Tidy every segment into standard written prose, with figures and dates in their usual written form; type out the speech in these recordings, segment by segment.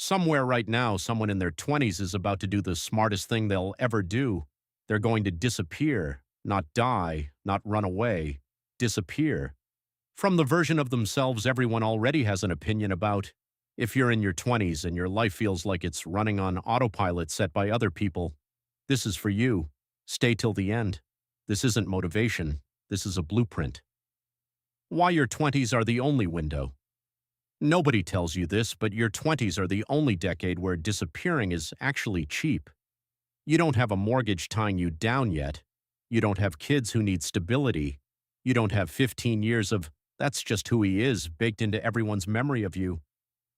Somewhere right now, someone in their 20s is about to do the smartest thing they'll ever do. They're going to disappear, not die, not run away, disappear. From the version of themselves everyone already has an opinion about. If you're in your 20s and your life feels like it's running on autopilot set by other people, this is for you. Stay till the end. This isn't motivation. This is a blueprint. Why your 20s are the only window. Nobody tells you this, but your 20s are the only decade where disappearing is actually cheap. You don't have a mortgage tying you down yet. You don't have kids who need stability. You don't have 15 years of "that's just who he is" baked into everyone's memory of you.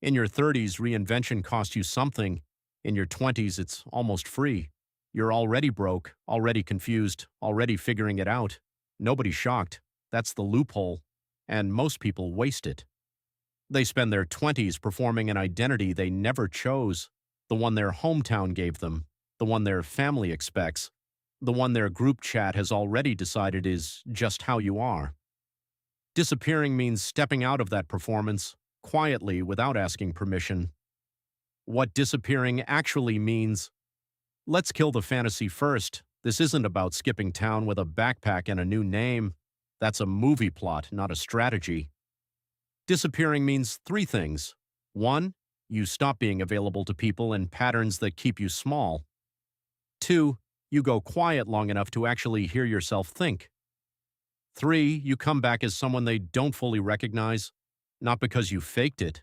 In your 30s, reinvention cost you something. In your 20s, it's almost free. You're already broke, already confused, already figuring it out. Nobody's shocked. That's the loophole. And most people waste it. They spend their 20s performing an identity they never chose, the one their hometown gave them, the one their family expects, the one their group chat has already decided is just how you are. Disappearing means stepping out of that performance, quietly without asking permission. What disappearing actually means. Let's kill the fantasy first. This isn't about skipping town with a backpack and a new name. That's a movie plot, not a strategy. Disappearing means three things. 1. You stop being available to people in patterns that keep you small. 2. You go quiet long enough to actually hear yourself think. 3. You come back as someone they don't fully recognize, not because you faked it,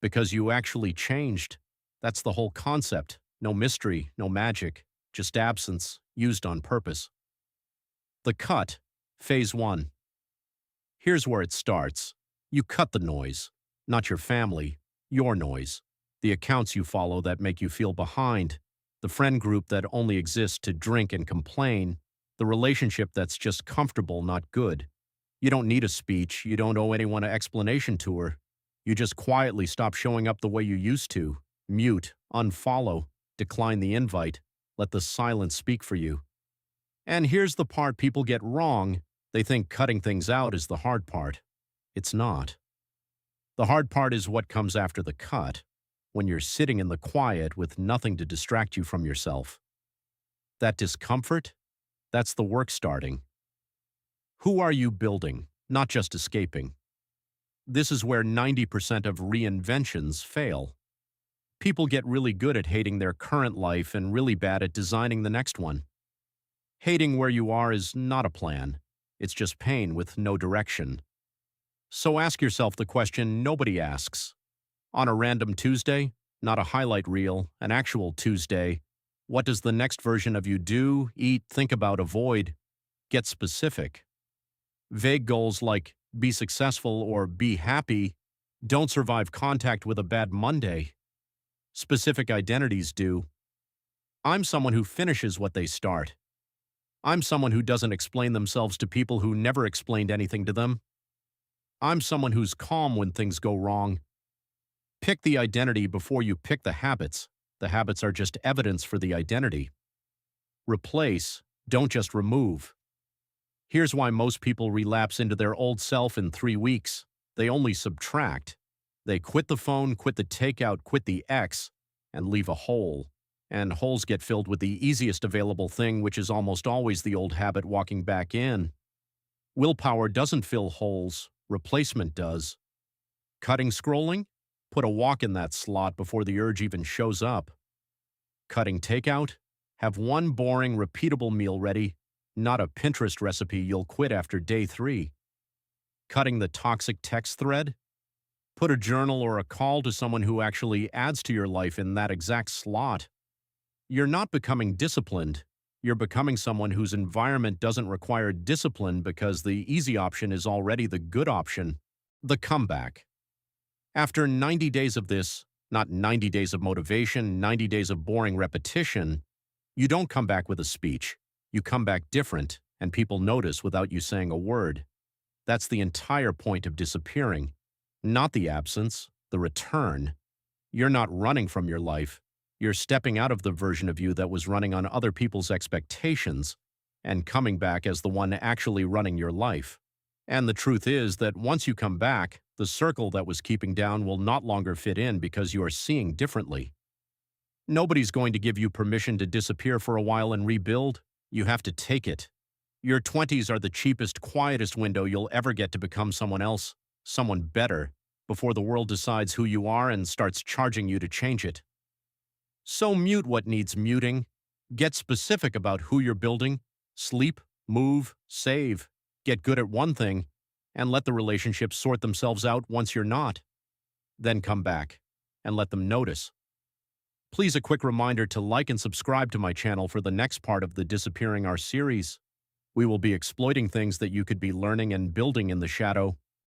because you actually changed. That's the whole concept. No mystery, no magic, just absence, used on purpose. The cut, phase 1. Here's where it starts. You cut the noise, not your family, your noise, the accounts you follow that make you feel behind, the friend group that only exists to drink and complain, the relationship that's just comfortable, not good. You don't need a speech, you don't owe anyone an explanation tour. You just quietly stop showing up the way you used to, mute, unfollow, decline the invite, let the silence speak for you. And here's the part people get wrong. They think cutting things out is the hard part. It's not. The hard part is what comes after the cut, when you're sitting in the quiet with nothing to distract you from yourself. That discomfort, that's the work starting. Who are you building, not just escaping? This is where 90% of reinventions fail. People get really good at hating their current life and really bad at designing the next one. Hating where you are is not a plan. It's just pain with no direction. So ask yourself the question nobody asks. On a random Tuesday, not a highlight reel, an actual Tuesday, what does the next version of you do, eat, think about, avoid? Get specific. Vague goals like be successful or be happy don't survive contact with a bad Monday. Specific identities do. I'm someone who finishes what they start. I'm someone who doesn't explain themselves to people who never explained anything to them. I'm someone who's calm when things go wrong. Pick the identity before you pick the habits. The habits are just evidence for the identity. Replace, don't just remove. Here's why most people relapse into their old self in 3 weeks. They only subtract. They quit the phone, quit the takeout, quit the X, and leave a hole. And holes get filled with the easiest available thing, which is almost always the old habit walking back in. Willpower doesn't fill holes. Replacement does. Cutting scrolling? Put a walk in that slot before the urge even shows up. Cutting takeout? Have one boring, repeatable meal ready, not a Pinterest recipe you'll quit after day 3. Cutting the toxic text thread? Put a journal or a call to someone who actually adds to your life in that exact slot. You're not becoming disciplined. You're becoming someone whose environment doesn't require discipline because the easy option is already the good option. The comeback. After 90 days of this, not 90 days of motivation, 90 days of boring repetition, you don't come back with a speech. You come back different, and people notice without you saying a word. That's the entire point of disappearing. Not the absence, the return. You're not running from your life. You're stepping out of the version of you that was running on other people's expectations and coming back as the one actually running your life. And the truth is that once you come back, The circle that was keeping down will not longer fit in because you are seeing differently. Nobody's going to give you permission to disappear for a while and rebuild. You have to take it. Your 20s are the cheapest, quietest window you'll ever get to become someone else, someone better, before the world decides who you are and starts charging you to change it. So mute what needs muting. Get specific about who you're building. Sleep, move, save. Get good at one thing, and let the relationships sort themselves out once you're not. Then come back and let them notice. Please, a quick reminder to like and subscribe to my channel for the next part of the Disappearing Our series. We will be exploiting things that you could be learning and building in the shadow